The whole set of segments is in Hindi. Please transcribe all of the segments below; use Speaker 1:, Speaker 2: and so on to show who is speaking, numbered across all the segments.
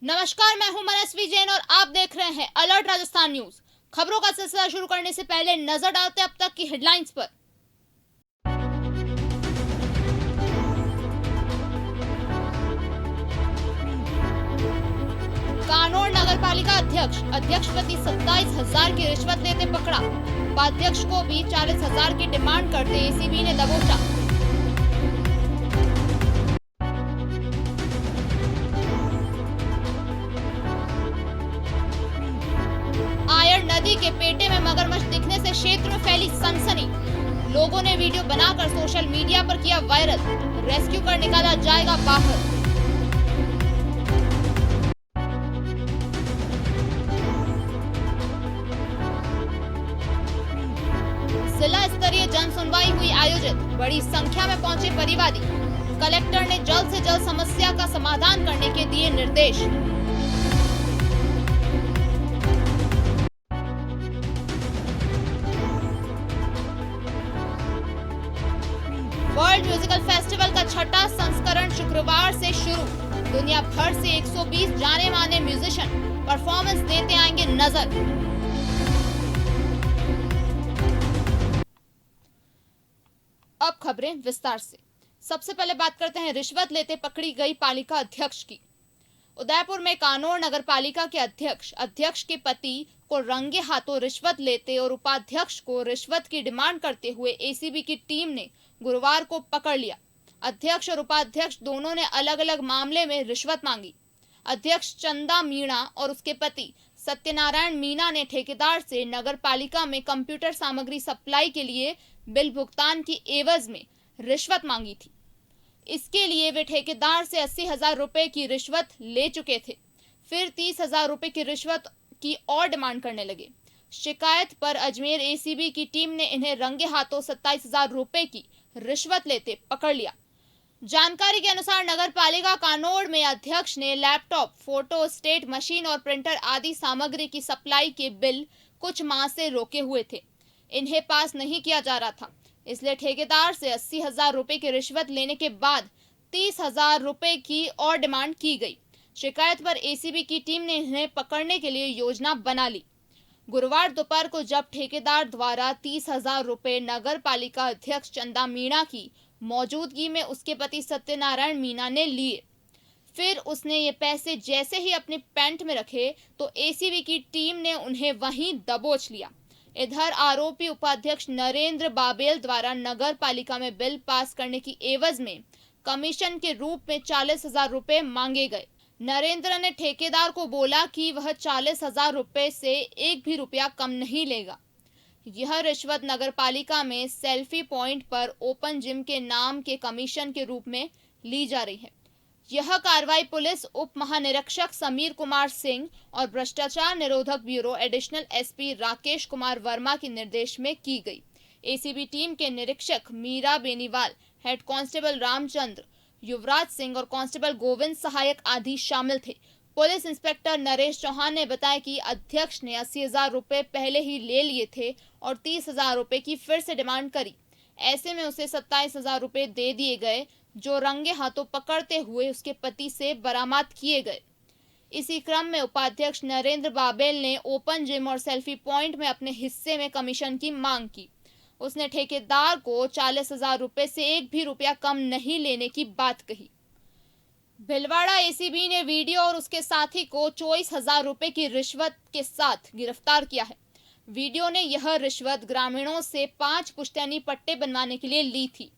Speaker 1: नमस्कार, मैं हूं मनस्वी जैन और आप देख रहे हैं अलर्ट राजस्थान न्यूज। खबरों का सिलसिला शुरू करने से पहले नजर डालते हैं अब तक की हेडलाइंस पर। कानोड़ नगर पालिका अध्यक्ष प्रति 27,000 की रिश्वत लेते पकड़ा। उपाध्यक्ष को भी 40,000 की डिमांड करते एसीबी ने दबोचा। आयर नदी के पेटे में मगरमच्छ दिखने से क्षेत्र में फैली सनसनी। लोगों ने वीडियो बनाकर सोशल मीडिया पर किया वायरल। रेस्क्यू कर निकाला जाएगा बाहर। जिला स्तरीय जन सुनवाई हुई आयोजित। बड़ी संख्या में पहुंचे परिवादी। कलेक्टर ने जल्द से जल्द समस्या का समाधान करने के दिए निर्देश। वर्ल्ड म्यूजिकल फेस्टिवल का छठा संस्करण शुक्रवार से शुरू। दुनिया भर से 120 जाने माने म्यूजिशियन परफॉर्मेंस देते आएंगे नजर। अब खबरें विस्तार से। सबसे पहले बात करते हैं रिश्वत लेते पकड़ी गई पालिका अध्यक्ष की। उदयपुर में कानोड़ नगर पालिका के अध्यक्ष के पति को रंगे हाथों रिश्वत लेते और उपाध्यक्ष को रिश्वत की डिमांड करते हुए एसीबी की टीम ने गुरुवार को पकड़ लिया। अध्यक्ष और उपाध्यक्ष दोनों ने अलग अलग मामले में रिश्वत मांगी। अध्यक्ष चंदा मीणा और उसके पति सत्यनारायण मीणा ने ठेकेदार से नगर पालिका में कंप्यूटर सामग्री सप्लाई के लिए बिल भुगतान की एवज में रिश्वत मांगी थी। इसके लिए वे ठेकेदार से 80,000 रुपए की रिश्वत ले चुके थे। फिर 30,000 रुपए की रिश्वत की और डिमांड करने लगे। शिकायत पर अजमेर एसीबी की टीम ने इन्हें रंगे हाथों 27,000 रुपए की रिश्वत लेते पकड़ लिया। जानकारी के अनुसार नगर पालिका कानोड़ में अध्यक्ष ने लैपटॉप, फोटो स्टेट मशीन और प्रिंटर आदि सामग्री की सप्लाई के बिल कुछ माह से रोके हुए थे। इन्हें पास नहीं किया जा रहा था, इसलिए ठेकेदार से 80,000 रुपए की रिश्वत लेने के बाद 30,000 रुपए की और डिमांड की गई। शिकायत पर एसीबी की टीम ने इन्हें पकड़ने के लिए योजना बना ली। गुरुवार दोपहर को जब ठेकेदार द्वारा 30,000 रुपए नगर पालिका अध्यक्ष चंदा मीणा की मौजूदगी में उसके पति सत्यनारायण मीणा ने लिए, फिर उसने ये पैसे जैसे ही अपने पैंट में रखे तो एसीबी की टीम ने उन्हें वहीं दबोच लिया। इधर आरोपी उपाध्यक्ष नरेंद्र बाबेल द्वारा नगर पालिका में बिल पास करने की एवज में कमीशन के रूप में 40,000 रुपए मांगे गए। नरेंद्र ने ठेकेदार को बोला कि वह 40,000 रुपए से एक भी रुपया कम नहीं लेगा। यह रिश्वत नगर पालिका में सेल्फी पॉइंट पर ओपन जिम के नाम के कमीशन के रूप में ली जा रही है। यह कार्रवाई पुलिस उप महानिरीक्षक समीर कुमार सिंह और भ्रष्टाचार निरोधक bureau additional SP Rakesh Kumar Verma के निर्देश में की गई। एसीबी टीम के निरीक्षक मीरा बेनीवाल, हेड कांस्टेबल रामचंद्र, युवराज सिंह और कांस्टेबल गोविंद सहायक आदि शामिल थे। पुलिस इंस्पेक्टर नरेश चौहान ने बताया कि अध्यक्ष ने 80,000 रुपए पहले ही ले लिए थे और 30,000 रुपए की फिर से डिमांड करी। ऐसे में उसे 27,000 रुपए दे दिए गए, जो रंगे हाथों पकड़ते हुए उसके पति से बरामद किए गए। इसी क्रम में उपाध्यक्ष नरेंद्र बाबेल ने ओपन जिम और सेल्फी पॉइंट में अपने हिस्से में कमीशन की मांग की। उसने ठेकेदार को 40,000 रुपए से एक भी रुपया कम नहीं लेने की बात कही। भिलवाड़ा एसीबी ने वीडियो और उसके साथी को 24,000 रुपए की रिश्वत के साथ गिरफ्तार किया है। वीडियो ने यह रिश्वत ग्रामीणों से 5 पुश्तैनी पट्टे बनवाने के लिए ली थी।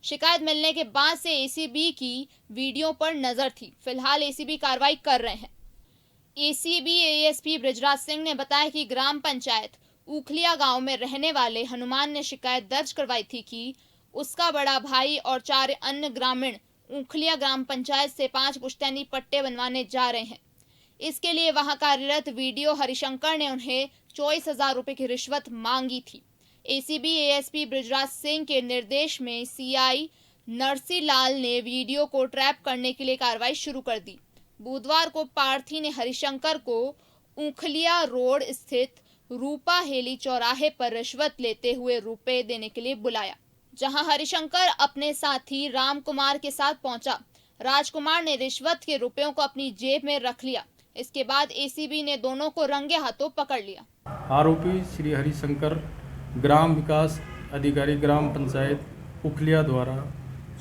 Speaker 1: शिकायत मिलने के बाद से एसीबी की वीडियो पर नजर थी। फिलहाल एसीबी कार्रवाई कर रहे हैं। एसीबी एएसपी बृजराज सिंह ने बताया कि ग्राम पंचायत उखलिया गांव में रहने वाले हनुमान ने शिकायत दर्ज करवाई थी कि उसका बड़ा भाई और 4 अन्य ग्रामीण उखलिया ग्राम पंचायत से 5 पुश्तैनी पट्टे बनवाने जा रहे हैं। इसके लिए वहां कार्यरत वीडियो हरिशंकर ने उन्हें 24,000 रुपए की रिश्वत मांगी थी। एसीबी एएसपी बृजराज सिंह के निर्देश में सीआई नरसी लाल ने वीडियो को ट्रैप करने के लिए कार्रवाई शुरू कर दी। बुधवार को पार्थी ने हरिशंकर को उखलिया रोड स्थित रूपा हेली चौराहे पर रिश्वत लेते हुए रुपए देने के लिए बुलाया, जहां हरिशंकर अपने साथी रामकुमार के साथ पहुंचा। राजकुमार ने रिश्वत के रुपयों को अपनी जेब में रख लिया। इसके बाद एसीबी ने दोनों को रंगे हाथों पकड़ लिया।
Speaker 2: आरोपी श्री हरिशंकर ग्राम विकास अधिकारी ग्राम पंचायत उखलिया द्वारा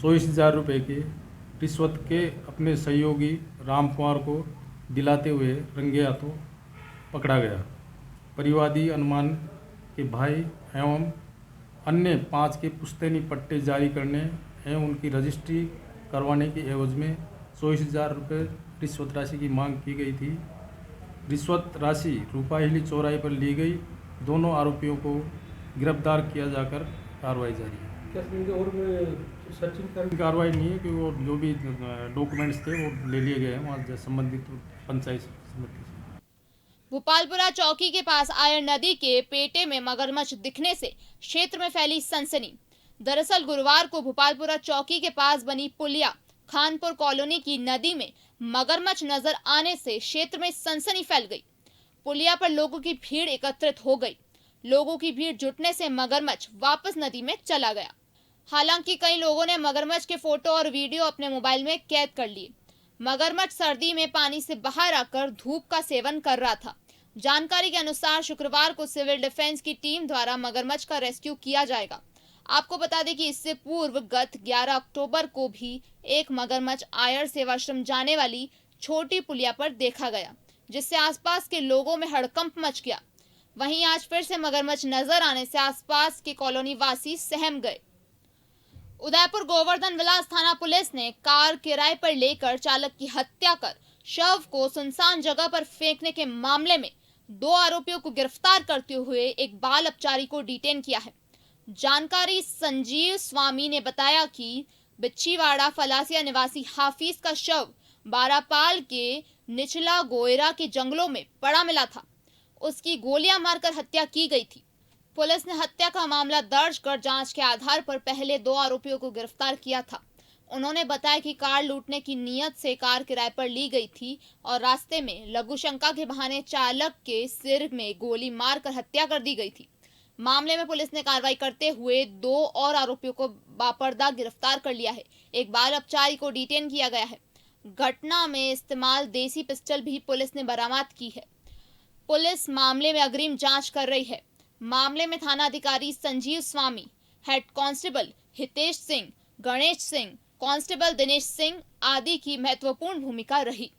Speaker 2: 24,000 रुपये के रिश्वत के अपने सहयोगी राम कुमार को दिलाते हुए रंगे हाथों पकड़ा गया। परिवादी अनुमान के भाई एवं अन्य 5 के पुश्तैनी पट्टे जारी करने एवं उनकी रजिस्ट्री करवाने के एवज में 24,000 रुपये रिश्वत राशि की मांग की गई थी। रिश्वत राशि रूपाहिली चौराहे पर ली गई। दोनों आरोपियों को गिरफ्तार किया जाकर कार्रवाई जारी है। कार्रवाई नहीं है कि वो जो भी डॉक्यूमेंट्स थे वो ले लिए गए हैं वहाँ संबंधित पंचायत समिति से।
Speaker 1: भोपालपुरा चौकी के पास आयर नदी के पेटे में मगरमच्छ दिखने से क्षेत्र में फैली सनसनी। दरअसल गुरुवार को भोपालपुरा चौकी के पास बनी पुलिया खानपुर कॉलोनी की नदी में मगरमच्छ नजर आने से क्षेत्र में सनसनी फैल गई। पुलिया पर लोगों की भीड़ एकत्रित हो गई। लोगों की भीड़ जुटने से मगरमच्छ वापस नदी में चला गया। हालांकि कई लोगों ने मगरमच्छ के फोटो और वीडियो अपने मोबाइल में कैद कर लिए। मगरमच्छ सर्दी में पानी से बाहर आकर धूप का सेवन कर रहा था। जानकारी के अनुसार शुक्रवार को सिविल डिफेंस की टीम द्वारा मगरमच्छ का रेस्क्यू किया जाएगा। आपको बता दें कि इससे पूर्व गत 11 अक्टूबर को भी एक मगरमच्छ आयर सेवाश्रम जाने वाली छोटी पुलिया पर देखा गया, जिससे आसपास के लोगों में हड़कंप मच गया। वहीं आज फिर से मगरमच्छ नजर आने से आसपास के कॉलोनी वासी सहम गए। उदयपुर गोवर्धन विलास थाना पुलिस ने कार किराए पर लेकर चालक की हत्या कर शव को सुनसान जगह पर फेंकने के मामले में 2 आरोपियों को गिरफ्तार करते हुए एक बाल अपचारी को डिटेन किया है। जानकारी संजीव स्वामी ने बताया कि बिच्छीवाड़ा फलासिया निवासी हाफिज का शव बारापाल के निचला गोयरा के जंगलों में पड़ा मिला था। उसकी गोलियां मारकर हत्या की गई थी। पुलिस ने हत्या का मामला दर्ज कर जांच के आधार पर पहले 2 आरोपियों को गिरफ्तार किया था। उन्होंने बताया कि कार लूटने की नीयत से कार किराए पर ली गई थी और रास्ते में लघु शंका के बहाने चालक के सिर में गोली मारकर हत्या कर दी गई थी। मामले में पुलिस ने कार्रवाई करते हुए 2 और आरोपियों को बापर्दा गिरफ्तार कर लिया है। एक बाल अपचारी को डिटेन किया गया है। घटना में इस्तेमाल देसी पिस्टल भी पुलिस ने बरामद की है। पुलिस मामले में अग्रिम जांच कर रही है। मामले में थाना अधिकारी Sanjeev Swami, head constable Hitesh Singh, Ganesh Singh, constable Dinesh Singh आदि की महत्वपूर्ण भूमिका रही।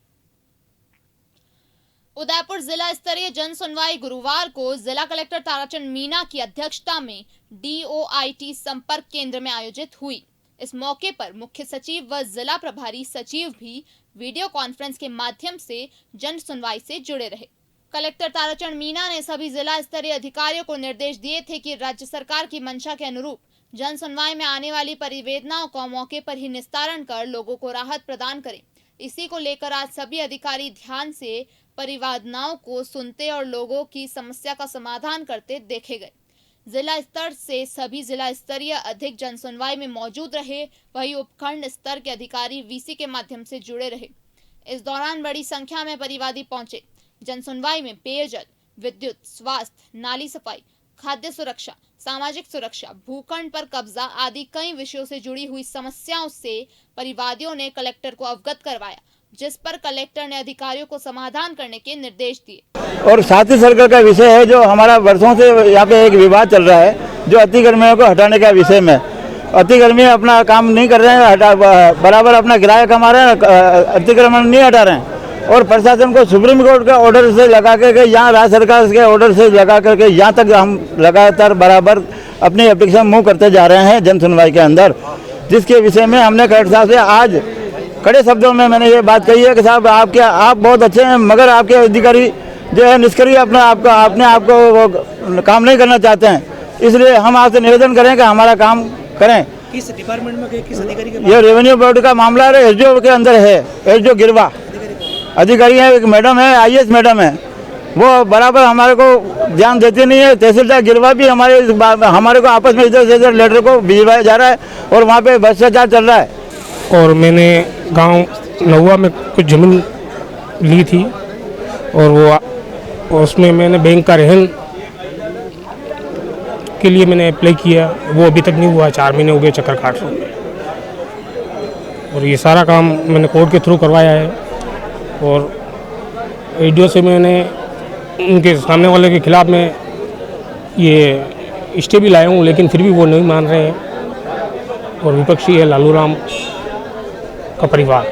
Speaker 1: उदयपुर जिला स्तरीय जन सुनवाई गुरुवार को जिला कलेक्टर ताराचंद मीना की अध्यक्षता में DOIT संपर्क केंद्र में आयोजित हुई। इस मौके पर मुख्य सचिव व जिला प्रभारी सचिव भी वीडियो कॉन्फ्रेंस के माध्यम से जन सुनवाई से जुड़े रहे। कलेक्टर ताराचंद मीना ने सभी जिला स्तरीय अधिकारियों को निर्देश दिए थे कि राज्य सरकार की मंशा के अनुरूप जन सुनवाई में आने वाली परिवेदनाओं का मौके पर ही निस्तारण कर लोगों को राहत प्रदान करें। इसी को लेकर आज सभी अधिकारी ध्यान से परिवादनाओं को सुनते और लोगों की समस्या का समाधान करते देखे गए। जिला स्तर से सभी जिला स्तरीय अधिक जन सुनवाई में मौजूद रहे, वही उपखंड स्तर के अधिकारी VC के माध्यम से जुड़े रहे। इस दौरान बड़ी संख्या में परिवादी पहुंचे। जन सुनवाई में पेयजल, विद्युत, स्वास्थ्य, नाली सफाई, खाद्य सुरक्षा, सामाजिक सुरक्षा, भूखंड पर कब्जा आदि कई विषयों से जुड़ी हुई समस्याओं से परिवादियों ने कलेक्टर को अवगत करवाया, जिस पर कलेक्टर ने अधिकारियों को समाधान करने के निर्देश दिए।
Speaker 3: और साथी सर्कल का विषय है जो हमारा वर्षों से यहाँ पे एक विवाद चल रहा है, जो अतिक्रमणियों को हटाने का विषय में। अतिक्रमणी अपना काम नहीं कर रहे हैं, बराबर अपना किराया कमा रहे हैं, अतिक्रमण नहीं हटा रहे हैं। और प्रशासन को सुप्रीम कोर्ट के ऑर्डर से लगा करके, यहाँ राज्य सरकार के ऑर्डर से लगा करके यहाँ तक हम लगातार बराबर अपनी एप्लीकेशन मूव करते जा रहे हैं जन सुनवाई के अंदर, जिसके विषय में हमने कलेक्टर साहब से आज कड़े शब्दों में मैंने ये बात कही है कि साहब आप बहुत अच्छे हैं, मगर आपके अधिकारी जो है निष्क्रिय अपने आप को काम नहीं करना चाहते हैं। इसलिए हम आपसे निवेदन करें कि हमारा काम करें।
Speaker 4: किस डिपार्टमेंट में, किस अधिकारी के?
Speaker 3: ये रेवेन्यू बोर्ड का मामला है, SDO के अंदर है। SDO गिरवा अधिकारी है, एक मैडम है, IAS मैडम है, वो बराबर हमारे को ध्यान देती नहीं है। तहसीलदार गिरवा भी हमारे को आपस में इधर से इधर लेटर को भिजवाया जा रहा है और वहाँ पे भ्रष्टाचार चल रहा है।
Speaker 4: और मैंने गांव नहुआ में कुछ ज़मीन ली थी और उसमें मैंने बैंक का रहन के लिए मैंने अप्लाई किया, वो अभी तक नहीं हुआ। 4 महीने हो गए चक्कर काट रहा हूँ और ये सारा काम मैंने कोर्ट के थ्रू करवाया है। और रेडियो से मैंने उनके सामने वाले के खिलाफ में ये स्टे भी लाया हूँ, लेकिन फिर भी वो नहीं मान रहे हैं और विपक्षी है लालू राम का परिवार।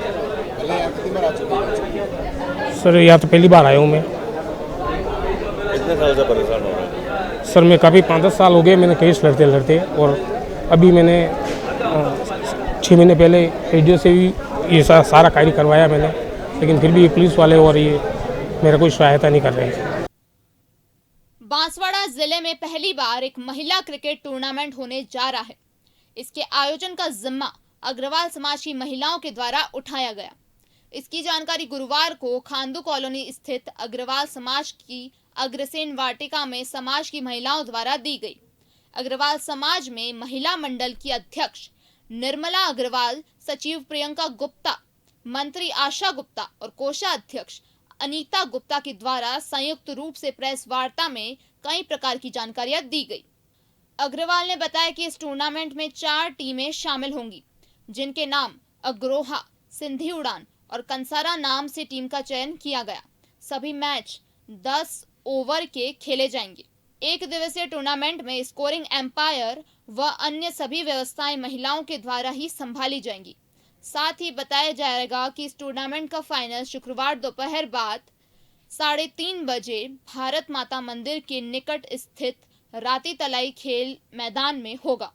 Speaker 4: सर यहाँ तो पहली बार आया हूँ मैं।
Speaker 5: कितने साल से परेशान हो रहे हैं?
Speaker 4: सर मैं काफ़ी 5-10 साल हो गए मैंने केस लड़ते लड़ते, और अभी मैंने 6 महीने पहले रेडियो से भी ये सारा कार्य करवाया मैंने, लेकिन फिर भी ये पुलिस वाले और ये मेरा कोई सहायता नहीं कर रहे हैं।
Speaker 1: बांसवाड़ा जिले में पहली बार एक महिला क्रिकेट टूर्नामेंट होने जा रहा है। इसके आयोजन का जिम्मा अग्रवाल समाज की महिलाओं के द्वारा उठाया गया। इसकी जानकारी गुरुवार को खांदू कॉलोनी स्थित अग्रवाल समाज की अग्रसेन वाटिका में समाज की महिलाओं द्वारा दी गई। अग्रवाल समाज में महिला मंडल की अध्यक्ष निर्मला अग्रवाल, सचिव प्रियंका गुप्ता, मंत्री आशा गुप्ता और कोषाध्यक्ष अनीता गुप्ता के द्वारा संयुक्त रूप से प्रेस वार्ता में कई प्रकार की जानकारियां दी गई। अग्रवाल ने बताया कि इस टूर्नामेंट में 4 टीमें शामिल होंगी, जिनके नाम अग्रोहा, सिंधी उड़ान और कंसारा नाम से टीम का चयन किया गया। सभी मैच 10 ओवर के खेले जाएंगे। एक दिवसीय टूर्नामेंट में स्कोरिंग एम्पायर व अन्य सभी व्यवस्थाएं महिलाओं के द्वारा ही संभाली जाएंगी। साथ ही बताया जाएगा कि इस टूर्नामेंट का फाइनल शुक्रवार दोपहर बाद 3:30 बजे भारत माता मंदिर के निकट स्थित राती तलाई खेल मैदान में होगा।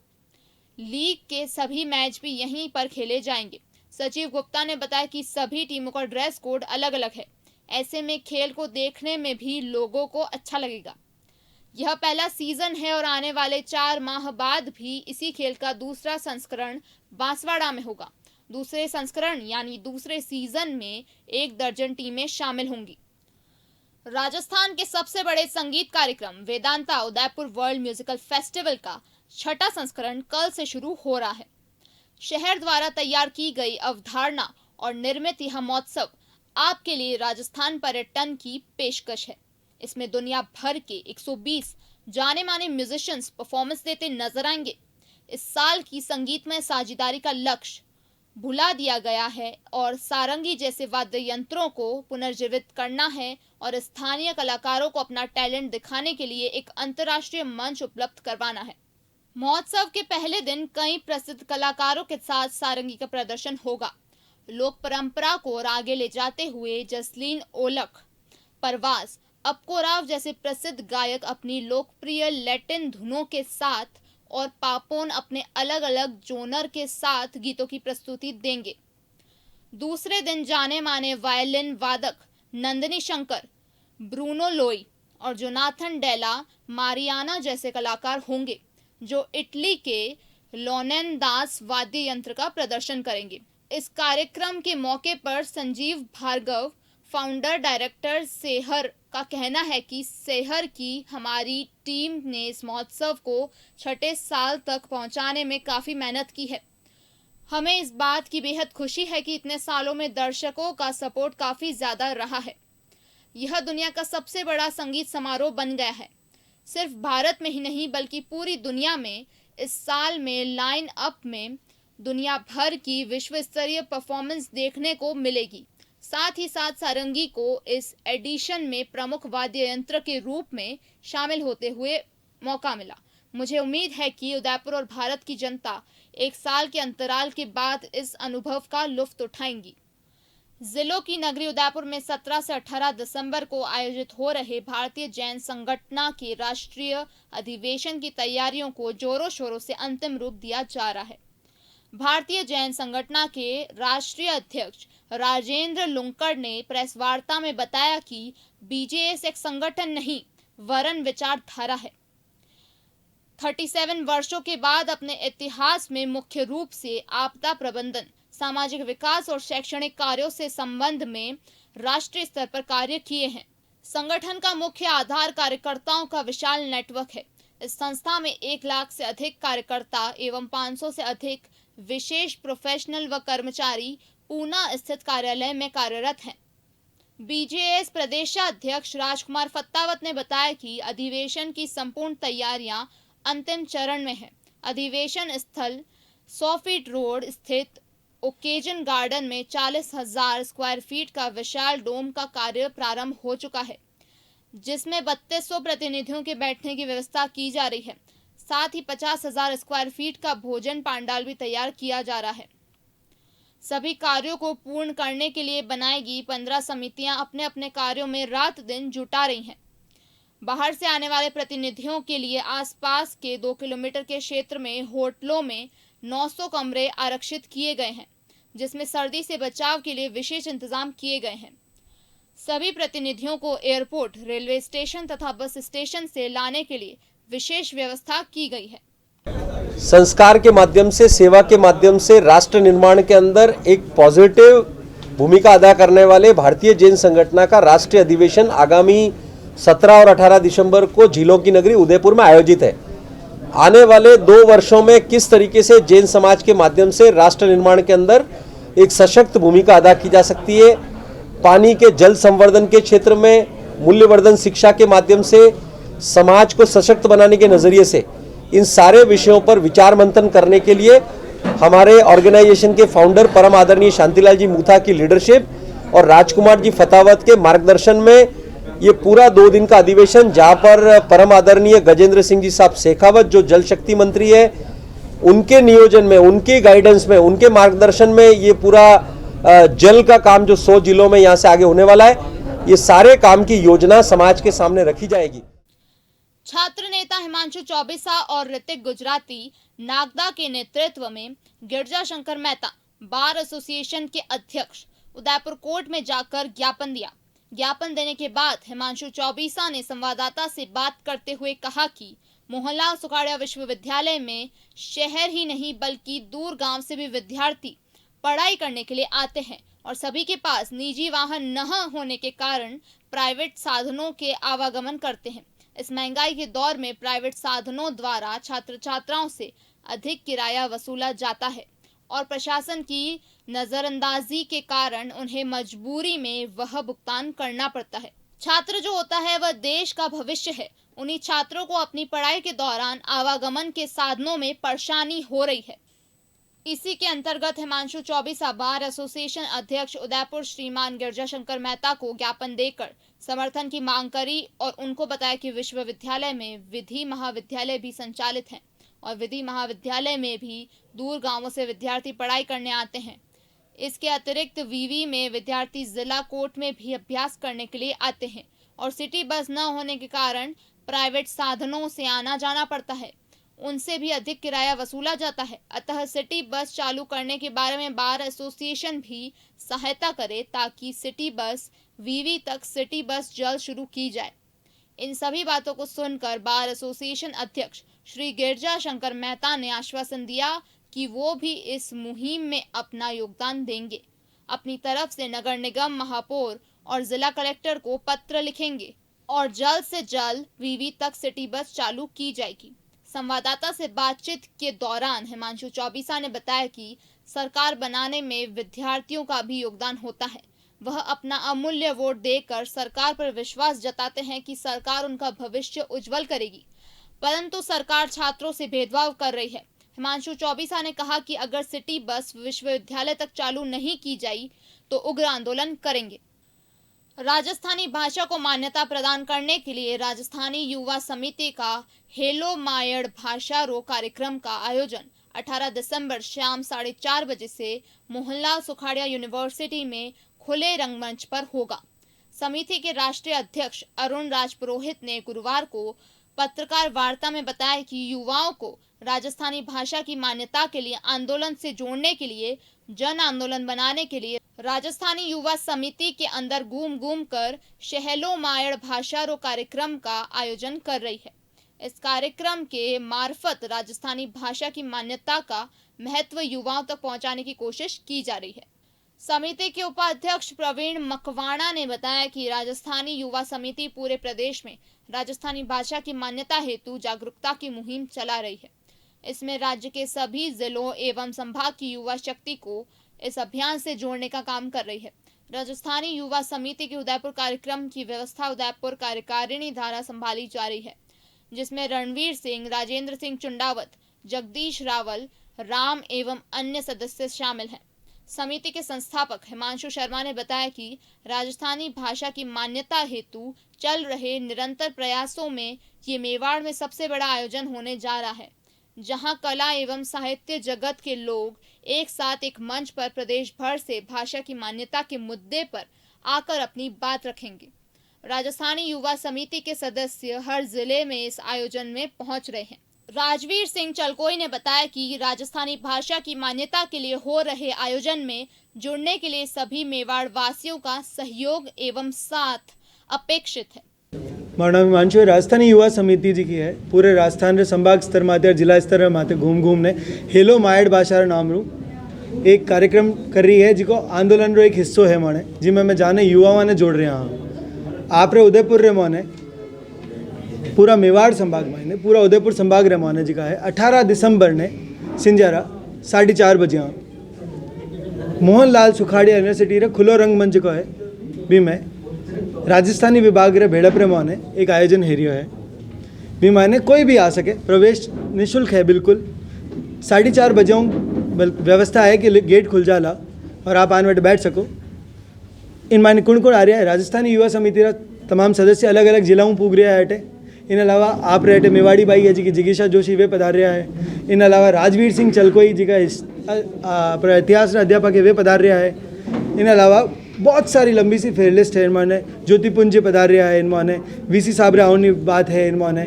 Speaker 1: लीग के सभी मैच भी यहीं पर खेले जाएंगे। सचिव गुप्ता ने बताया कि सभी टीमों का ड्रेस कोड अलग अलग है, ऐसे में खेल को देखने में भी लोगों को अच्छा लगेगा। यह पहला सीजन है और आने वाले 4 माह बाद भी इसी खेल का दूसरा संस्करण बांसवाड़ा में होगा। दूसरे संस्करण यानी दूसरे सीजन में 1 दर्जन टीमें शामिल होंगी। राजस्थान के सबसे बड़े संगीत कार्यक्रम Vedanta Udaipur world musical festival का 6ठा संस्करण कल से शुरू हो रहा है। शहर द्वारा तैयार की गई अवधारणा और निर्मित यह महोत्सव आपके लिए राजस्थान पर्यटन की पेशकश है। इसमें दुनिया भर के 120 जाने माने म्यूजिशियंस परफॉर्मेंस देते नजर आएंगे। इस साल की संगीतमय साझेदारी का लक्ष्य भुला दिया गया है और सारंगी जैसे वाद्य यंत्रों को पुनर्जीवित करना है और स्थानीय कलाकारों को अपना टैलेंट दिखाने के लिए एक अंतर्राष्ट्रीय मंच उपलब्ध करवाना है। महोत्सव के पहले दिन कई प्रसिद्ध कलाकारों के साथ सारंगी का प्रदर्शन होगा। लोक परंपरा को और आगे ले जाते हुए जसलीन ओलख, परवाज, अपको राव जैसे प्रसिद्ध गायक अपनी लोकप्रिय लैटिन धुनों के साथ और पापोन अपने अलग अलग जोनर के साथ गीतों की प्रस्तुति देंगे। दूसरे दिन जाने माने वायलिन वादक नंदिनी शंकर, ब्रूनो लोई और जोनाथन डेला मारियाना जैसे कलाकार होंगे, जो इटली के लोनेन दास वाद्य यंत्र का प्रदर्शन करेंगे। इस कार्यक्रम के मौके पर संजीव भार्गव, फाउंडर डायरेक्टर सेहर, का कहना है कि सेहर की हमारी टीम ने इस महोत्सव को 6ठे साल तक पहुंचाने में काफी मेहनत की है। हमें इस बात की बेहद खुशी है कि इतने सालों में दर्शकों का सपोर्ट काफी ज्यादा रहा है। यह दुनिया का सबसे बड़ा संगीत समारोह बन गया है। सिर्फ भारत में ही नहीं बल्कि पूरी दुनिया में इस साल में लाइन अप में दुनिया भर की विश्व स्तरीय परफॉर्मेंस देखने को मिलेगी। साथ ही साथ सारंगी को इस एडिशन में प्रमुख वाद्य यंत्र के रूप में शामिल होते हुए मौका मिला। मुझे उम्मीद है कि उदयपुर और भारत की जनता 1 साल के अंतराल के बाद इस अनुभव का लुत्फ उठाएंगी। जिलों की नगरी उदयपुर में 17 से 18 दिसंबर को आयोजित हो रहे भारतीय जैन संगठन के राष्ट्रीय अधिवेशन की तैयारियों को जोरों शोरों से अंतिम रूप दिया जा रहा है। भारतीय जैन संगठन के राष्ट्रीय अध्यक्ष राजेंद्र लुंकड़ ने प्रेस वार्ता में बताया कि बीजेएस एक संगठन नहीं वरन विचारधारा है। 37 वर्षों के बाद अपने इतिहास में मुख्य रूप से आपदा प्रबंधन, सामाजिक विकास और शैक्षणिक कार्यों से संबंध में राष्ट्रीय स्तर पर कार्य किए हैं। संगठन का मुख्य आधार कार्यकर्ताओं का विशाल नेटवर्क है। इस संस्था में 1 लाख से अधिक कार्यकर्ता एवं 500 से अधिक विशेष प्रोफेशनल व कर्मचारी पूना स्थित कार्यालय में कार्यरत हैं। बीजेएस प्रदेशाध्यक्ष राजकुमार फत्तावत ने बताया कि अधिवेशन की संपूर्ण तैयारियां अंतिम चरण में है। अधिवेशन स्थल 100 फीट रोड स्थित ओकेजन गार्डन में 40,000 स्क्वायर फीट का विशाल डोम का कार्य प्रारंभ हो चुका है, जिसमें 3200 प्रतिनिधियों के बैठने की व्यवस्था की जा रही है। साथ ही 50,000 स्क्वायर फीट का भोजन पांडाल भी तैयार किया जा रहा है। सभी कार्यों को पूर्ण करने के लिए बनाएगी 15 समितियां अपने अपने कार्यों में रात दिन जुटा रही हैं। बाहर से आने वाले प्रतिनिधियों के लिए आसपास के 2 किलोमीटर के क्षेत्र में होटलों में 900 कमरे आरक्षित किए गए हैं, जिसमें सर्दी से बचाव के लिए विशेष इंतजाम किए गए हैं। सभी प्रतिनिधियों को एयरपोर्ट, रेलवे स्टेशन तथा बस स्टेशन से लाने के लिए विशेष व्यवस्था की गई है।
Speaker 6: संस्कार के माध्यम से, सेवा के माध्यम से राष्ट्र निर्माण के अंदर एक पॉजिटिव भूमिका अदा करने वाले भारतीय जैन संगठन का राष्ट्रीय अधिवेशन आगामी 17 और 18 दिसंबर को झीलों की नगरी उदयपुर में आयोजित है। आने वाले 2 वर्षों में किस तरीके से जैन समाज के माध्यम से राष्ट्र निर्माण के अंदर एक सशक्त भूमिका अदा की जा सकती है, पानी के जल संवर्धन के क्षेत्र में मूल्यवर्धन शिक्षा के माध्यम से समाज को सशक्त बनाने के नजरिए से, इन सारे विषयों पर विचार मंथन करने के लिए हमारे ऑर्गेनाइजेशन के फाउंडर परम आदरणीय शांतिलाल जी मूथा की लीडरशिप और राजकुमार जी फतावत के मार्गदर्शन में ये पूरा 2 दिन का अधिवेशन, जहाँ पर परम आदरणीय गजेंद्र सिंह जी साहब शेखावत जो जल शक्ति मंत्री है, उनके नियोजन में, उनके गाइडेंस में, उनके मार्गदर्शन में ये पूरा जल का काम जो 100 जिलों में यहाँ से आगे होने वाला है, ये सारे काम की योजना समाज के सामने रखी जाएगी।
Speaker 1: छात्र नेता हिमांशु चौबीसा और ऋतिक गुजराती नागदा के नेतृत्व में गिरजा शंकर मेहता बार एसोसिएशन के अध्यक्ष उदयपुर कोर्ट में जाकर ज्ञापन दिया। ज्ञापन देने के बाद हिमांशु चौबीसा ने संवाददाता से बात करते हुए कहा कि मोहनलाल सुखाड़िया विश्वविद्यालय में शहर ही नहीं बल्कि दूर गांव से भी विद्यार्थी पढ़ाई करने के लिए आते हैं और सभी के पास निजी वाहन न होने के कारण प्राइवेट साधनों के आवागमन करते हैं। इस महंगाई के दौर में प्राइवेट साधनों द्वारा छात्र छात्राओं से अधिक किराया वसूला जाता है और प्रशासन की नजरअंदाजी के कारण उन्हें मजबूरी में वह भुगतान करना पड़ता है। छात्र जो होता है वह देश का भविष्य है। उन्हीं छात्रों को अपनी पढ़ाई के दौरान आवागमन के साधनों में परेशानी हो रही है। इसी के अंतर्गत हिमांशु चौबीसा बार एसोसिएशन अध्यक्ष उदयपुर श्रीमान गिरजा शंकर मेहता को ज्ञापन देकर समर्थन की मांग करी और उनको बताया कि विश्वविद्यालय में विधि महाविद्यालय भी संचालित हैं और विधि महाविद्यालय में भी दूर गांवों से विद्यार्थी पढ़ाई करने आते हैं। इसके अतिरिक्त विवि में विद्यार्थी जिला कोर्ट में भी अभ्यास करने के लिए आते हैं और सिटी बस न होने के कारण प्राइवेट साधनों से आना जाना पड़ता है। उनसे भी अधिक किराया वसूला जाता है। अतः सिटी बस चालू करने के बारे में बार एसोसिएशन भी सहायता करे ताकि सिटी बस विवि तक सिटी बस जल्द शुरू की जाए। इन सभी बातों को सुनकर बार एसोसिएशन अध्यक्ष श्री गिरजा शंकर मेहता ने आश्वासन दिया कि वो भी इस मुहिम में अपना योगदान देंगे। अपनी तरफ से नगर निगम, महापौर और जिला कलेक्टर को पत्र लिखेंगे और जल्द से जल्द विवि तक सिटी बस चालू की जाएगी। संवाददाता से बातचीत के दौरान हिमांशु चौबीसा ने बताया कि सरकार बनाने में विद्यार्थियों का भी योगदान होता है। वह अपना अमूल्य वोट देकर सरकार पर विश्वास जताते हैं कि सरकार उनका भविष्य उज्जवल करेगी, परंतु सरकार छात्रों से भेदभाव कर रही है। हिमांशु चौबीसा ने कहा कि अगर सिटी बस विश्वविद्यालय तक चालू नहीं की जाई तो उग्र आंदोलन करेंगे। राजस्थानी भाषा को मान्यता प्रदान करने के लिए राजस्थानी युवा समिति का हेलो मायड़ भाषा रो कार्यक्रम का आयोजन 18 दिसंबर शाम 4:30 बजे से मोहनलाल सुखाड़िया यूनिवर्सिटी में खुले रंगमंच पर होगा। समिति के राष्ट्रीय अध्यक्ष अरुण राज पुरोहित ने गुरुवार को पत्रकार वार्ता में बताया कि युवाओं को राजस्थानी भाषा की मान्यता के लिए आंदोलन से जोड़ने के लिए जन आंदोलन बनाने के लिए राजस्थानी युवा समिति के अंदर घूम घूम कर शहलो मायड़ भाषा रो कार्यक्रम का आयोजन कर रही है। इस कार्यक्रम के मार्फत राजस्थानी भाषा की मान्यता का महत्व युवाओं तक पहुंचाने की कोशिश की जा रही है। समिति के उपाध्यक्ष प्रवीण मकवाणा ने बताया कि राजस्थानी युवा समिति पूरे प्रदेश में राजस्थानी भाषा की मान्यता हेतु जागरूकता की मुहिम चला रही है। इसमें राज्य के सभी जिलों एवं संभाग की युवा शक्ति को इस अभियान से जोड़ने का काम कर रही है। राजस्थानी युवा समिति के उदयपुर कार्यक्रम की व्यवस्था उदयपुर कार्यकारिणी द्वारा संभाली जा रही है, जिसमें रणवीर सिंह, राजेंद्र सिंह चुंडावत, जगदीश रावल, राम एवं अन्य सदस्य शामिल हैं। समिति के संस्थापक हिमांशु शर्मा ने बताया कि राजस्थानी भाषा की मान्यता हेतु चल रहे निरंतर प्रयासों में ये मेवाड़ में सबसे बड़ा आयोजन होने जा रहा है, जहां कला एवं साहित्य जगत के लोग एक साथ एक मंच पर प्रदेश भर से भाषा की मान्यता के मुद्दे पर आकर अपनी बात रखेंगे। राजस्थानी युवा समिति के सदस्य हर जिले में इस आयोजन में पहुंच रहे हैं। राजवीर सिंह चलकोई ने बताया कि राजस्थानी भाषा की मान्यता के लिए हो रहे आयोजन में जुड़ने के लिए सभी मेवाड़ वासियों का सहयोग एवं साथ अपेक्षित है।
Speaker 7: मारो नाम हिमांशु है। राजस्थानी युवा समिति जी की है पूरे राजस्थान रे संभाग स्तर माते और जिला स्तर माते घूम घूम ने हेलो मायड़ भाषा नाम रू एक कार्यक्रम कर रही है, जिको आंदोलन रो एक हिस्सो है माने जिसमें मैं जाने युवाओं ने जोड़ रहे हाँ। आप रे उदयपुर रे माने पूरा मेवाड़ संभाग में पूरा उदयपुर संभाग रे माने जी का है 18 दिसंबर ने सिंजारा 4:30 बजे मोहनलाल सुखाड़िया यूनिवर्सिटी रे खुलो रंगमंच को है भी मैं राजस्थानी विभाग रे भेड़ापरे माने एक आयोजन हेरियो है भी माने कोई भी आ सके, प्रवेश निःशुल्क है बिल्कुल। 4:30 बजे व्यवस्था है कि गेट खुल जाला और आप आने बैठ सको। इन माने कौन कौन आ रहा है? राजस्थानी युवा समिति रा तमाम सदस्य अलग अलग जिलाओं पूग रहा है अटे। इन अलावा आप रहे मेवाड़ी बाई है जी की जिगीशा जोशी वे पधार रहा है। इन अलावा राजवीर सिंह चलकोई जी का इतिहास अध्यापक है वे पधार रहा है। इन अलावा बहुत सारी लंबी सी फेयर लिस्ट है इनमाने। ज्योतिपुंज जी पधार रहा है इनमाने। वीसी साहब रावनी बात है इनमाने।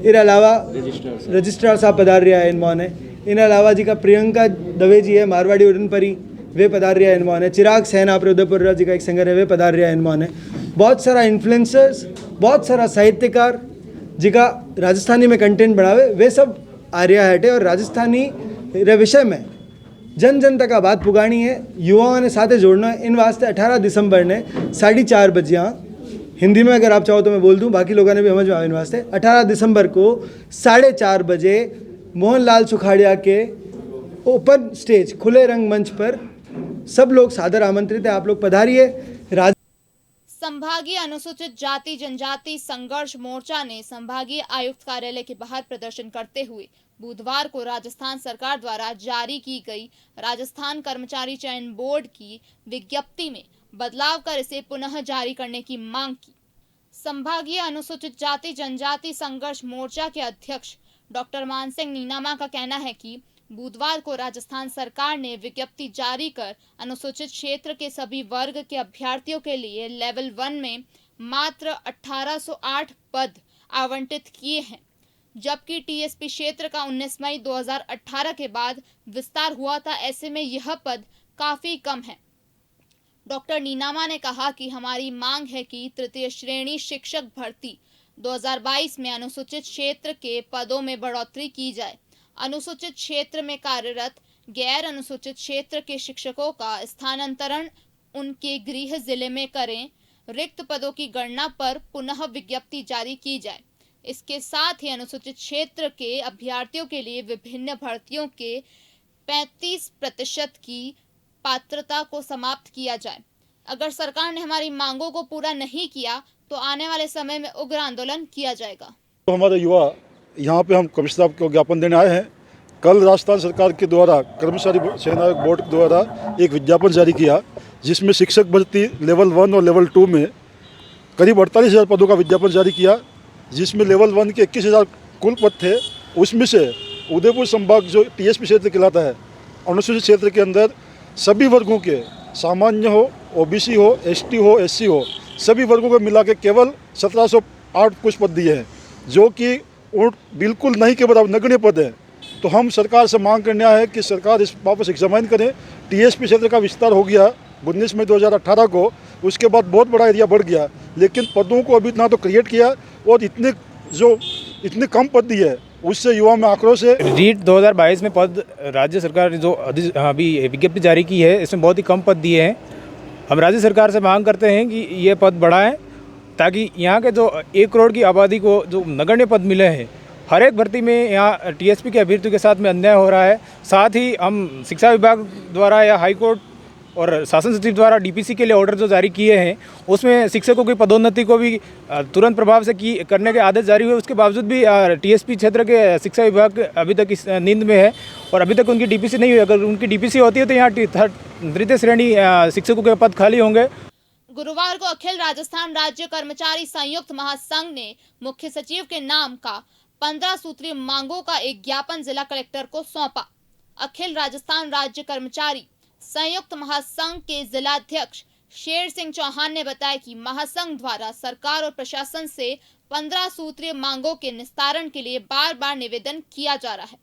Speaker 7: इन अलावा रजिस्ट्रार साहब पधार रहा है इनमाने। इन अलावा जी का प्रियंका दवे जी है मारवाड़ी उड़नपरी वे पधार रहा है इनमाने। चिराग सैन आप उदयपुर जी का एक सिंगर है वे पधार रहा है इनमाने। बहुत सारा इन्फ्लुएंसर्स, बहुत सारा साहित्यकार जिका राजस्थानी में कंटेंट बढ़ावे वे सब आ रहा है। और राजस्थानी रे विषय में जन जन तक बात पुगानी है, युवाओं ने साथ जोड़ना है। इन वास्ते 18 दिसंबर ने 4:30 बजे हिंदी में अगर आप चाहो तो मैं बोल दूं, बाकी लोगों ने भी समझ में आए। इन वास्ते 18 दिसंबर को 4:30 बजे मोहनलाल सुखाड़िया के ओपन स्टेज खुले रंग मंच पर सब लोग सादर आमंत्रित है। आप लोग पधारिए।
Speaker 1: संभागीय अनुसूचित जाति जनजाति संघर्ष मोर्चा ने संभागीय आयुक्त कार्यालय के बाहर प्रदर्शन करते हुए बुधवार को राजस्थान सरकार द्वारा जारी की गई राजस्थान कर्मचारी चयन बोर्ड की विज्ञप्ति में बदलाव कर इसे पुनः जारी करने की मांग की। संभागीय अनुसूचित जाति जनजाति संघर्ष मोर्चा के अध्यक्ष डॉक्टर मानसिंह नीनामा का कहना है कि बुधवार को राजस्थान सरकार ने विज्ञप्ति जारी कर अनुसूचित क्षेत्र के सभी वर्ग के अभ्यर्थियों के लिए लेवल 1 में मात्र 1808 पद आवंटित किए हैं, जबकि टीएसपी क्षेत्र का 19 मई 2018 के बाद विस्तार हुआ था। ऐसे में यह पद काफी कम है। डॉक्टर नीनामा ने कहा कि हमारी मांग है कि तृतीय श्रेणी शिक्षक भर्ती 2022 में अनुसूचित क्षेत्र के पदों में बढ़ोतरी की जाए। अनुसूचित क्षेत्र में कार्यरत गैर अनुसूचित क्षेत्र के शिक्षकों का स्थानांतरण उनके गृह जिले में करें। रिक्त पदों की गणना पर पुनः विज्ञप्ति जारी की जाए। इसके साथ ही अनुसूचित क्षेत्र के अभ्यर्थियों के लिए विभिन्न भर्तियों के 35% की पात्रता को समाप्त किया जाए। अगर सरकार ने हमारी मांगों को पूरा नहीं किया तो आने वाले समय में उग्र आंदोलन किया जाएगा।
Speaker 8: तो हमारे युवा यहाँ पे हम कमिश्नर साहब को ज्ञापन देने आए हैं। कल राजस्थान सरकार के द्वारा कर्मचारी सेना बोर्ड द्वारा एक विज्ञापन जारी किया, जिसमें शिक्षक भर्ती लेवल 1 और लेवल 2 में करीब 48,000 पदों का विज्ञापन जारी किया, जिसमें लेवल 1 के 21,000 कुल पद थे। उसमें से उदयपुर संभाग जो टीएसपी क्षेत्र कहलाता है, अनुसूचित क्षेत्र के अंदर सभी वर्गों के, सामान्य हो, ओबीसी हो, एसटी हो, एससी हो, सभी वर्गों को मिला के केवल 1708 कुछ पद दिए हैं, जो कि बिल्कुल नहीं के बराबर नगण्य पद है। तो हम सरकार से मांग करने आए हैं कि सरकार इस वापस एग्जामाइन करें। टीएसपी क्षेत्र का विस्तार हो गया 19 मई 2018 को, उसके बाद बहुत बड़ा एरिया बढ़ गया, लेकिन पदों को अभी ना तो क्रिएट किया और इतने कम पद दिए, उससे युवा में आक्रोश है।
Speaker 4: रीट 2022 में पद राज्य सरकार ने जो अभी विज्ञप्ति जारी की है, इसमें बहुत ही कम पद दिए हैं। हम राज्य सरकार से मांग करते हैं कि ये पद बढ़ाएं, ताकि यहाँ के जो 1 करोड़ की आबादी को जो नगण्य पद मिले हैं, हर एक भर्ती में यहाँ टीएसपी के अभ्यर्थियों के साथ में अन्याय हो रहा है। साथ ही हम शिक्षा विभाग द्वारा या हाई कोर्ट और शासन सचिव द्वारा डीपीसी के लिए ऑर्डर जो जारी किए हैं, उसमें शिक्षकों की पदोन्नति को भी तुरंत प्रभाव से करने के आदेश जारी हुए। उसके बावजूद भी टीएसपी क्षेत्र के शिक्षा विभाग अभी तक इस नींद में है और अभी तक उनकी डीपीसी नहीं हुई। अगर उनकी डीपीसी होती है तो यहाँ
Speaker 9: तृतीय श्रेणी शिक्षकों के पद खाली होंगे।
Speaker 1: गुरुवार को अखिल राजस्थान राज्य कर्मचारी संयुक्त महासंघ ने मुख्य सचिव के नाम का 15 सूत्रीय मांगों का एक ज्ञापन जिला कलेक्टर को सौंपा। अखिल राजस्थान राज्य कर्मचारी संयुक्त महासंघ के जिलाध्यक्ष शेर सिंह चौहान ने बताया कि महासंघ द्वारा सरकार और प्रशासन से 15 सूत्रीय मांगों के निस्तारण के लिए बार बार निवेदन किया जा रहा है।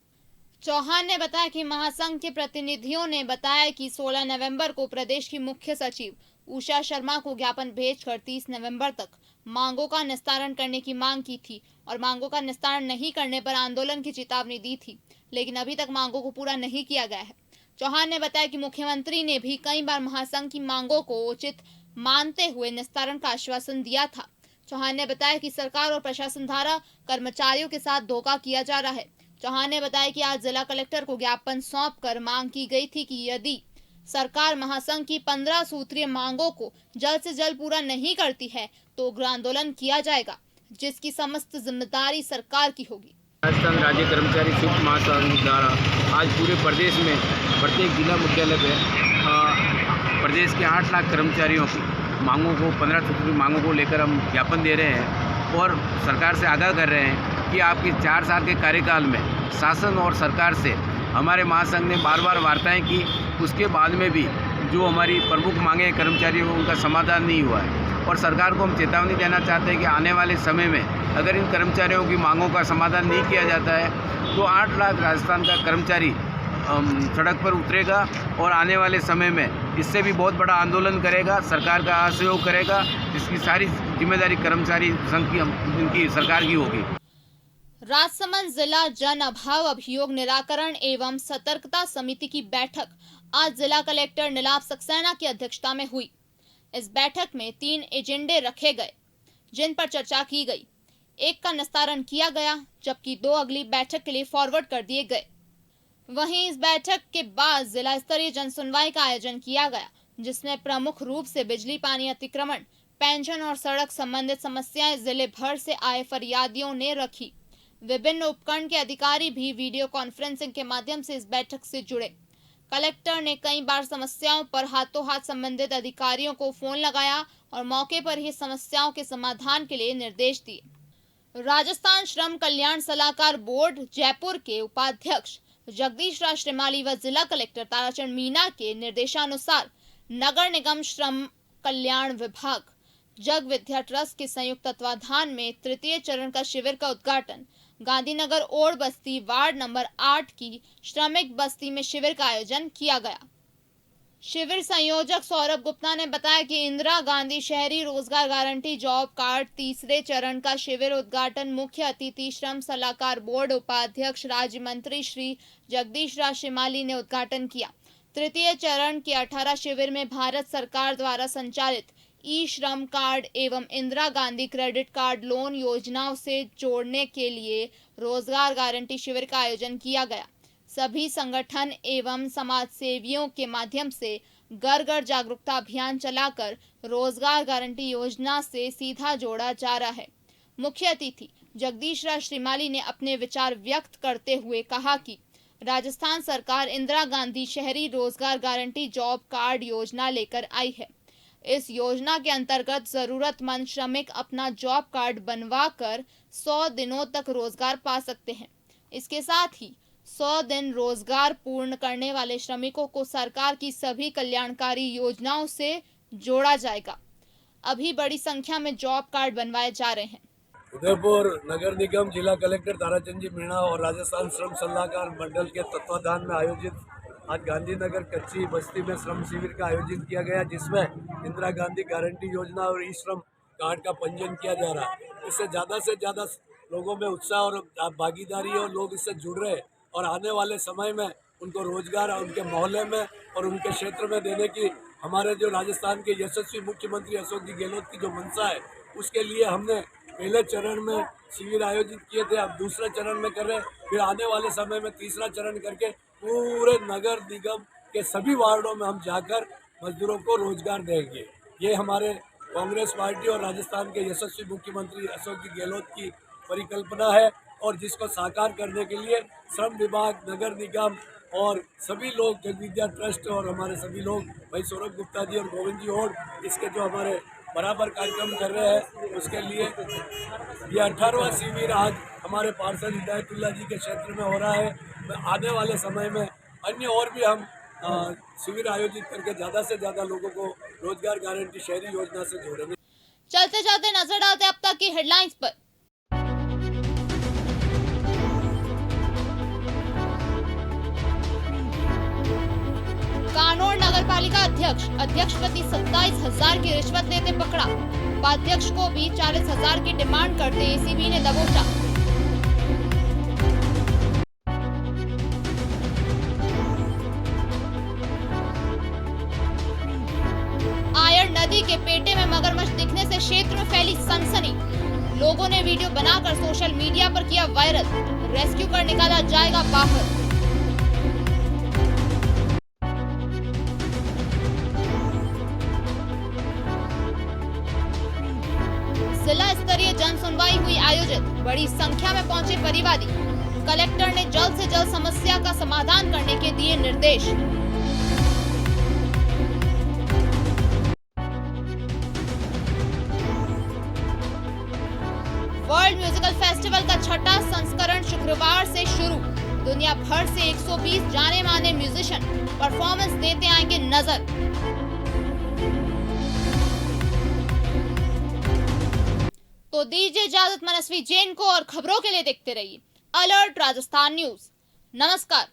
Speaker 1: चौहान ने बताया कि महासंघ के प्रतिनिधियों ने बताया कि 16 नवंबर को प्रदेश की मुख्य सचिव उषा शर्मा को ज्ञापन भेजकर 30 नवंबर तक मांगों का निस्तारण करने की मांग की थी और मांगों का निस्तारण नहीं करने पर आंदोलन की चेतावनी दी थी, लेकिन अभी तक मांगों को पूरा नहीं किया गया है। चौहान ने बताया कि मुख्यमंत्री ने भी कई बार महासंघ की मांगों को उचित मानते हुए निस्तारण का आश्वासन दिया था। चौहान ने बताया कि सरकार और प्रशासन द्वारा कर्मचारियों के साथ धोखा किया जा रहा है। चौहान ने बताया कि आज जिला कलेक्टर को ज्ञापन सौंपकर मांग की गई थी कि यदि सरकार महासंघ की 15 सूत्रीय मांगों को जल्द से जल्द पूरा नहीं करती है तो उग्र आंदोलन किया जाएगा, जिसकी समस्त जिम्मेदारी सरकार की होगी।
Speaker 10: राजस्थान राज्य कर्मचारी संयुक्त महासंघ द्वारा आज पूरे प्रदेश में प्रत्येक जिला मुख्यालय पे प्रदेश के 8 लाख कर्मचारियों की मांगों को 15 सूत्री मांगों को लेकर हम ज्ञापन दे रहे हैं और सरकार से आगाह कर रहे हैं कि आपके 4 साल के कार्यकाल में शासन और सरकार से हमारे महासंघ ने बार बार वार्ताएं की, उसके बाद में भी जो हमारी प्रमुख मांगे कर्मचारियों उनका समाधान नहीं हुआ है और सरकार को हम चेतावनी देना चाहते हैं कि आने वाले समय में अगर इन कर्मचारियों की मांगों का समाधान नहीं किया जाता है तो 8 लाख राजस्थान का कर्मचारी सड़क पर उतरेगा और आने वाले समय में इससे भी बहुत बड़ा आंदोलन करेगा, सरकार का असहयोग करेगा, जिसकी सारी जिम्मेदारी कर्मचारी संघ की इनकी सरकार की होगी।
Speaker 1: राजसमंद जिला जन अभाव अभियोग निराकरण एवं सतर्कता समिति की बैठक आज जिला कलेक्टर नीलाभ सक्सेना की अध्यक्षता में हुई। इस बैठक में 3 एजेंडे रखे गए जिन पर चर्चा की गई। एक का निस्तारण किया गया जबकि 2 अगली बैठक के लिए फॉरवर्ड कर दिए गए। वहीं इस बैठक के बाद जिला स्तरीय जन सुनवाई का आयोजन किया गया, जिसमें प्रमुख रूप से बिजली पानी अतिक्रमण, पेंशन और सड़क संबंधित समस्याएं जिले भर से आए फरियादियों ने रखी। विभिन्न उपखंड के अधिकारी भी वीडियो कॉन्फ्रेंसिंग के माध्यम से इस बैठक से जुड़े। कलेक्टर ने कई बार समस्याओं पर हाथों हाथ संबंधित अधिकारियों को फोन लगाया और मौके पर ही समस्याओं के समाधान के लिए निर्देश दिए। राजस्थान श्रम कल्याण सलाहकार बोर्ड जयपुर के उपाध्यक्ष जगदीश राज श्रीमाली व जिला कलेक्टर ताराचंद मीना के निर्देशानुसार नगर निगम श्रम कल्याण विभाग जग विद्या ट्रस्ट के संयुक्त तत्वाधान में तृतीय चरण का शिविर का उद्घाटन गांधीनगर ओड बस्ती वार्ड नंबर 8 की श्रमिक बस्ती में शिविर का आयोजन किया गया। शिविर संयोजक सौरभ गुप्ता ने बताया कि इंदिरा गांधी शहरी रोजगार गारंटी जॉब कार्ड तीसरे चरण का शिविर उद्घाटन मुख्य अतिथि श्रम सलाहकार बोर्ड उपाध्यक्ष राज्य मंत्री श्री जगदीश राज श्रीमाली ने उद्घाटन किया। तृतीय चरण के 18 शिविर में भारत सरकार द्वारा संचालित ई श्रम कार्ड एवं Indira Gandhi credit card loan योजनाओं से जोड़ने के लिए रोजगार गारंटी शिविर का आयोजन किया गया। सभी संगठन एवं समाज सेवियों के माध्यम से घर घर जागरूकता अभियान चलाकर रोजगार गारंटी योजना से सीधा जोड़ा जा रहा है। मुख्य अतिथि जगदीश राज श्रीमाली ने अपने विचार व्यक्त करते हुए कहा कि राजस्थान सरकार इंदिरा गांधी शहरी रोजगार गारंटी जॉब कार्ड योजना लेकर आई है। इस योजना के अंतर्गत जरूरतमंद श्रमिक अपना जॉब कार्ड बनवाकर 100 दिनों तक रोजगार पा सकते हैं। इसके साथ ही 100 दिन रोजगार पूर्ण करने वाले श्रमिकों को सरकार की सभी कल्याणकारी योजनाओं से जोड़ा जाएगा। अभी बड़ी संख्या में जॉब कार्ड बनवाए जा रहे हैं।
Speaker 11: उदयपुर नगर निगम जिला कलेक्टर ताराचंद जी मीणा और राजस्थान श्रम सलाहकार मंडल के तत्वाधान में आयोजित आज गांधीनगर कच्ची बस्ती में श्रम शिविर का आयोजन किया गया, जिसमें इंदिरा गांधी गारंटी योजना और ई श्रम कार्ड का पंजीयन किया जा रहा है। इससे ज़्यादा लोगों में उत्साह और भागीदारी है और लोग इससे जुड़ रहे हैं और आने वाले समय में उनको रोजगार उनके मोहल्ले में और उनके क्षेत्र में देने की हमारे जो राजस्थान के यशस्वी मुख्यमंत्री अशोक जी गहलोत की जो मंशा है, उसके लिए हमने पहले चरण में शिविर आयोजित किए थे, अब दूसरे चरण में कर रहे हैं, फिर आने वाले समय में तीसरा चरण करके पूरे नगर निगम के सभी वार्डों में हम जाकर मजदूरों को रोजगार देंगे। ये हमारे कांग्रेस पार्टी और राजस्थान के यशस्वी मुख्यमंत्री अशोक जी गहलोत की परिकल्पना है और जिसको साकार करने के लिए श्रम विभाग, नगर निगम और सभी लोग जगविद्या ट्रस्ट और हमारे सभी लोग भाई सौरभ गुप्ता जी और गोविंद जी और इसके जो हमारे बराबर कार्यक्रम कर रहे हैं उसके लिए ये 18वां शिविर आज हमारे पार्षद हिदायतुल्लाह जी के क्षेत्र में हो रहा है। आने वाले समय में अन्य और भी हम शिविर आयोजित करके ज़्यादा से ज़्यादा लोगों को रोजगार गारंटी शहरी योजना से जोड़ेंगे।
Speaker 1: चलते चलते नजर डालते अब तक की हेडलाइंस पर। कानोड़ नगर पालिका अध्यक्ष प्रति 27,000 की रिश्वत लेते पकड़ा। उपाध्यक्ष को भी 40,000 की डिमांड करते एसीबी ने दबोचा। आयर नदी के पेटे में मगरमच्छ दिखने से क्षेत्र में फैली सनसनी। लोगों ने वीडियो बनाकर सोशल मीडिया पर किया वायरल। रेस्क्यू कर निकाला जाएगा बाहर। जिला स्तरीय जन सुनवाई हुई आयोजित। बड़ी संख्या में पहुंचे परिवादी। कलेक्टर ने जल्द से जल्द समस्या का समाधान करने के दिए निर्देश। वर्ल्ड म्यूजिकल फेस्टिवल का छठा संस्करण शुक्रवार से शुरू। दुनिया भर से 120 जाने माने म्यूजिशियन परफॉर्मेंस देते आएंगे नजर। तो दीजिए इजाजत मनस्वी जैन को और खबरों के लिए देखते रहिए अलर्ट राजस्थान न्यूज। नमस्कार।